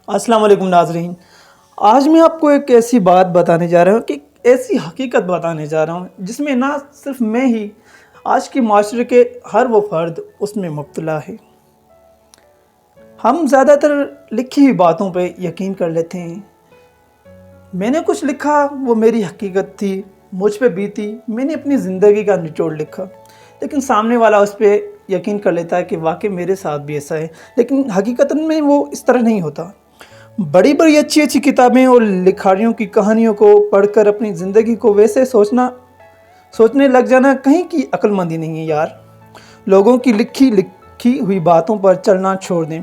السلام علیکم ناظرین، آج میں آپ کو ایک ایسی بات بتانے جا رہا ہوں کہ ایسی حقیقت بتانے جا رہا ہوں جس میں نہ صرف میں ہی، آج کے معاشرے کے ہر وہ فرد اس میں مبتلا ہے۔ ہم زیادہ تر لکھی ہوئی باتوں پہ یقین کر لیتے ہیں۔ میں نے کچھ لکھا، وہ میری حقیقت تھی، مجھ پہ بیتی، میں نے اپنی زندگی کا نچوڑ لکھا، لیکن سامنے والا اس پہ یقین کر لیتا ہے کہ واقعی میرے ساتھ بھی ایسا ہے، لیکن حقیقتاً میں وہ اس طرح نہیں ہوتا۔ بڑی بڑی اچھی اچھی کتابیں اور لکھاریوں کی کہانیوں کو پڑھ کر اپنی زندگی کو ویسے سوچنے لگ جانا کہیں کی عقل مندی نہیں ہے یار۔ لوگوں کی لکھی ہوئی باتوں پر چلنا چھوڑ دیں۔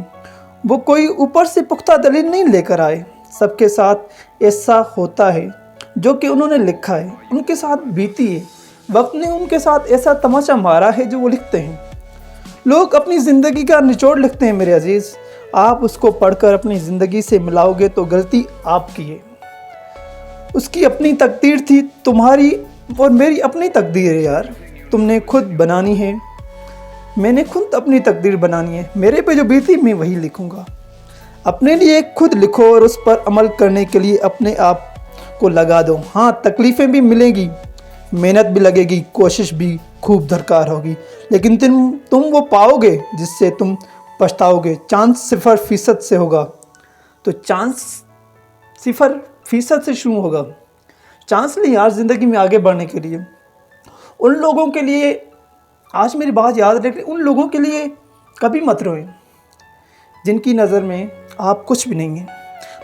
وہ کوئی اوپر سے پختہ دلیل نہیں لے کر آئے۔ سب کے ساتھ ایسا ہوتا ہے جو کہ انہوں نے لکھا ہے، ان کے ساتھ بیتی ہے، وقت نے ان کے ساتھ ایسا تماشا مارا ہے جو وہ لکھتے ہیں۔ لوگ اپنی زندگی کا نچوڑ لکھتے ہیں میرے عزیز، آپ اس کو پڑھ کر اپنی زندگی سے ملاؤ گے تو غلطی آپ کی ہے۔ اس کی اپنی تقدیر تھی، تمہاری اور میری اپنی تقدیر ہے یار، تم نے خود بنانی ہے، میں نے خود اپنی تقدیر بنانی ہے۔ میرے پہ جو بیتی میں وہی لکھوں گا۔ اپنے لیے خود لکھو اور اس پر عمل کرنے کے لیے اپنے آپ کو لگا دو۔ ہاں، تکلیفیں بھی ملیں گی، محنت بھی لگے گی، کوشش بھی خوب درکار ہوگی، لیکن تم وہ پاؤ گے جس سے تم پچھتاؤ گے۔ چانس 0% سے ہوگا، تو چانس 0% سے شروع ہوگا۔ چانس لیں یار زندگی میں آگے بڑھنے کے لیے۔ ان لوگوں کے لیے، آج میری بات یاد رکھیں، ان لوگوں کے لیے کبھی مت روئیں جن کی نظر میں آپ کچھ بھی نہیں ہیں،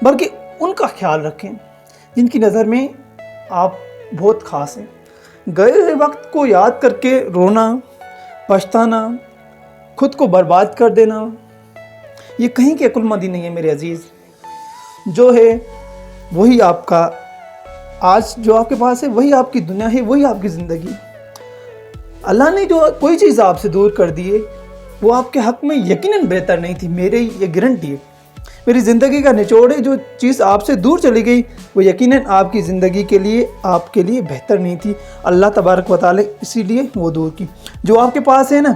بلکہ ان کا خیال رکھیں جن کی نظر میں آپ بہت خاص ہیں۔ گئے ہوئے وقت کو یاد کر کے رونا، پچھتانا، خود کو برباد کر دینا، یہ کہیں کی عقل مندی نہیں ہے میرے عزیز۔ جو ہے وہی آپ کا، آج جو آپ کے پاس ہے وہی آپ کی دنیا ہے، وہی آپ کی زندگی۔ اللہ نے جو کوئی چیز آپ سے دور کر دی ہے وہ آپ کے حق میں یقیناً بہتر نہیں تھی، میرے یہ گارنٹی ہے۔ میری زندگی کا نچوڑ ہے، جو چیز آپ سے دور چلی گئی وہ یقیناً آپ کی زندگی کے لیے، آپ کے لیے بہتر نہیں تھی۔ اللہ تبارک و تعالی اسی لیے وہ دور کی۔ جو آپ کے پاس ہے نا،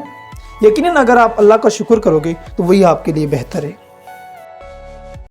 یقیناً اگر آپ اللہ کا شکر کرو گے تو وہی آپ کے لیے بہتر ہے۔